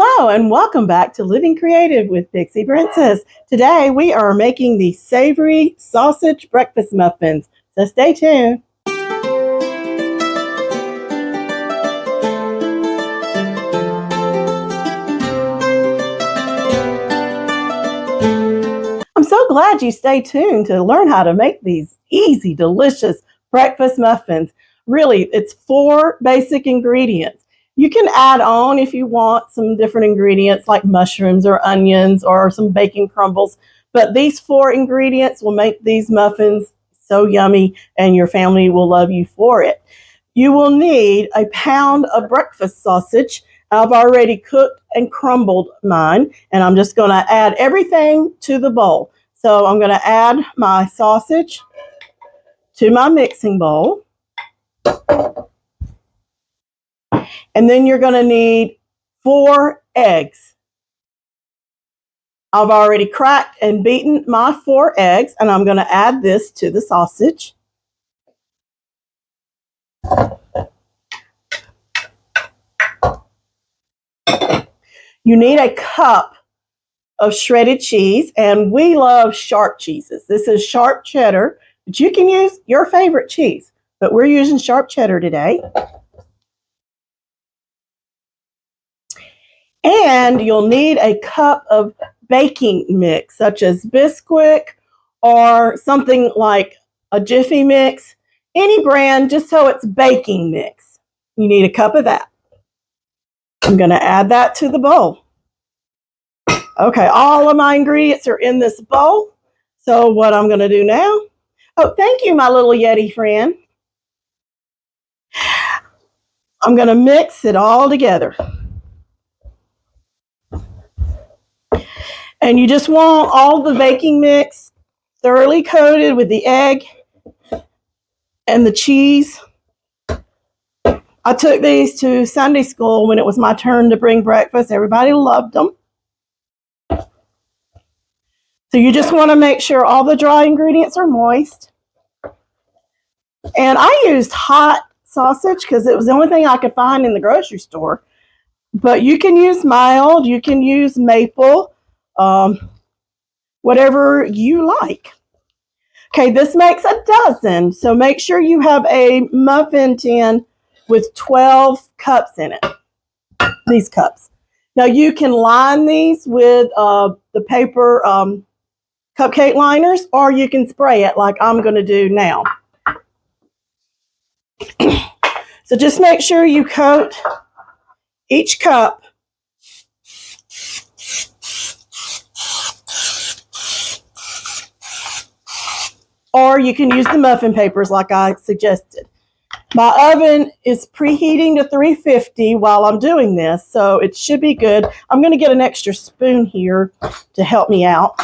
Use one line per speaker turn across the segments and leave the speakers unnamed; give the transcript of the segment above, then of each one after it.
Hello and welcome back to Living Creative with Pixie Princess. Today we are making the savory sausage breakfast muffins, so stay tuned. I'm so glad you stay tuned to learn how to make these easy, delicious breakfast muffins. Really, it's 4 basic ingredients. You can add on if you want some different ingredients like mushrooms or onions or some bacon crumbles, but these 4 ingredients will make these muffins so yummy and your family will love you for it. You will need a pound of breakfast sausage. I've already cooked and crumbled mine, and I'm just going to add everything to the bowl. So I'm going to add my sausage to my mixing bowl. And then you're going to need 4 eggs. I've already cracked and beaten my 4 eggs, and I'm going to add this to the sausage. You need a cup of shredded cheese, and we love sharp cheeses. This is sharp cheddar, but you can use your favorite cheese, but we're using sharp cheddar today. And you'll need a cup of baking mix, such as Bisquick or something like a Jiffy Mix, any brand, just so it's baking mix. You need a cup of that. I'm going to add that to the bowl. Okay, all of my ingredients are in this bowl. So what I'm going to do now, oh, thank you, my little Yeti friend. I'm going to mix it all together. And you just want all the baking mix thoroughly coated with the egg and the cheese. I took these to Sunday school when it was my turn to bring breakfast. Everybody loved them. So you just want to make sure all the dry ingredients are moist. And I used hot sausage because it was the only thing I could find in the grocery store. But you can use mild, you can use maple, whatever you like. Okay, this makes a dozen. So make sure you have a muffin tin with 12 cups in it. These cups. Now you can line these with the paper cupcake liners, or you can spray it like I'm going to do now. So just make sure you coat each cup or you can use the muffin papers like I suggested. My oven is preheating to 350 while I'm doing this, so it should be good. I'm going to get an extra spoon here to help me out.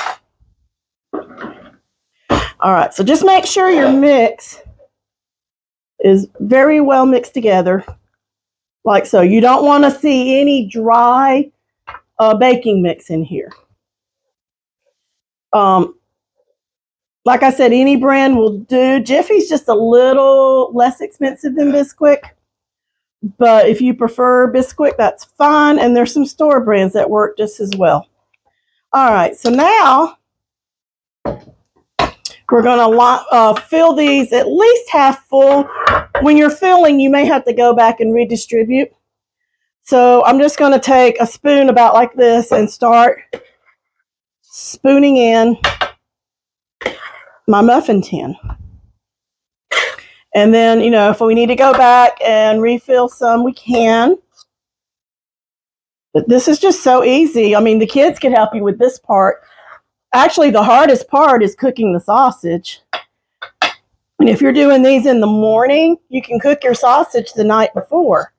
All right, so just make sure your mix is very well mixed together, like so. You don't want to see any dry baking mix in here. Like I said, any brand will do. Jiffy's just a little less expensive than Bisquick. But if you prefer Bisquick, that's fine. And there's some store brands that work just as well. All right, so now we're going to fill these at least half full. When you're filling, you may have to go back and redistribute. So I'm just going to take a spoon about like this and start spooning in my muffin tin. And then, you know, if we need to go back and refill some, we can. But this is just so easy. I mean, the kids can help you with this part. Actually, the hardest part is cooking the sausage. And if you're doing these in the morning, you can cook your sausage the night before.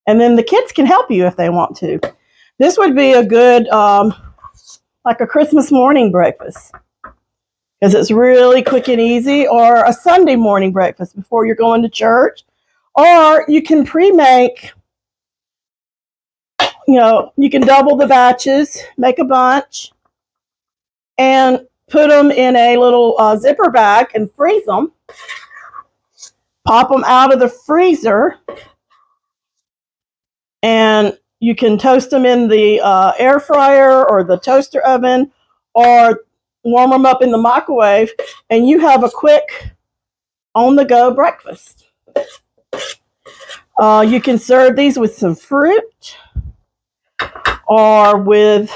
And then the kids can help you if they want to. This would be a good, like a Christmas morning breakfast, because it's really quick and easy, or a Sunday morning breakfast before you're going to church. Or you can pre-make, you know, you can double the batches, make a bunch, and put them in a little zipper bag and freeze them. Pop them out of the freezer, and You can toast them in the air fryer or the toaster oven, or warm them up in the microwave, and you have a quick on-the-go breakfast. You can serve these with some fruit, or with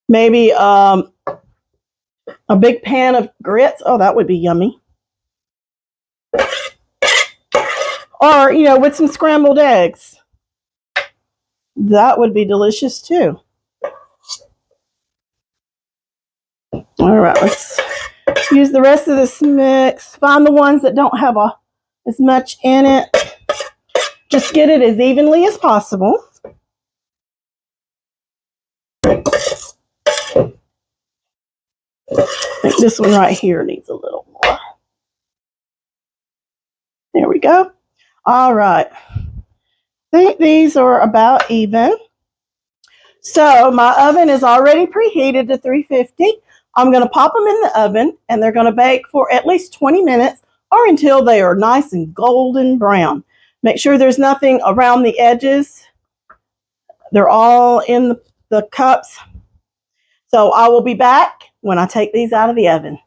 maybe a big pan of grits. Oh, that would be yummy. Or, with some scrambled eggs. That would be delicious too. All right, let's use the rest of this mix. Find the ones that don't have as much in it. Just get it as evenly as possible. I think this one right here needs a little more. There we go. All right. I think these are about even. So my oven is already preheated to 350. I'm going to pop them in the oven, and they're going to bake for at least 20 minutes or until they are nice and golden brown. Make sure there's nothing around the edges. They're all in the cups. So I will be back when I take these out of the oven.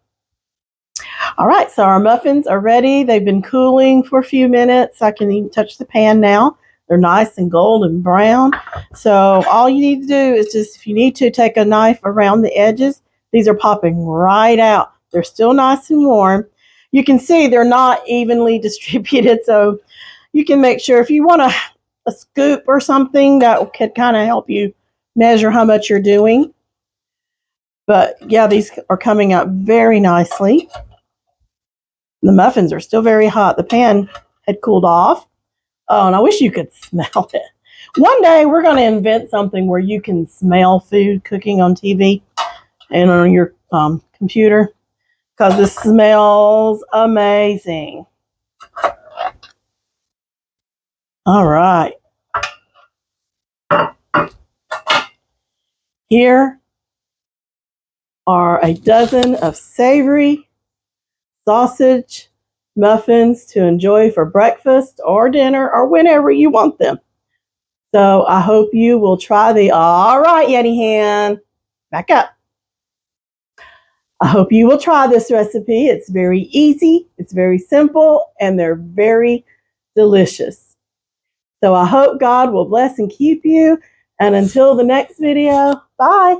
All right, so our muffins are ready. They've been cooling for a few minutes. I can even touch the pan now. They're nice and golden brown. So all you need to do is just, if you need to, take a knife around the edges. These are popping right out. They're still nice and warm. You can see they're not evenly distributed, so you can make sure if you want a scoop or something that could kind of help you measure how much you're doing. But yeah, these are coming out very nicely. The muffins are still very hot. The pan had cooled off. Oh, and I wish you could smell it. One day we're going to invent something where you can smell food cooking on TV and on your computer, because this smells amazing. All right. Here are a dozen of savory sausage muffins to enjoy for breakfast or dinner or whenever you want them. So I hope you will try the, all right, Yeti hand, back up. I hope you will try this recipe. It's very easy, it's very simple, and they're very delicious. So I hope God will bless and keep you. And until the next video, bye.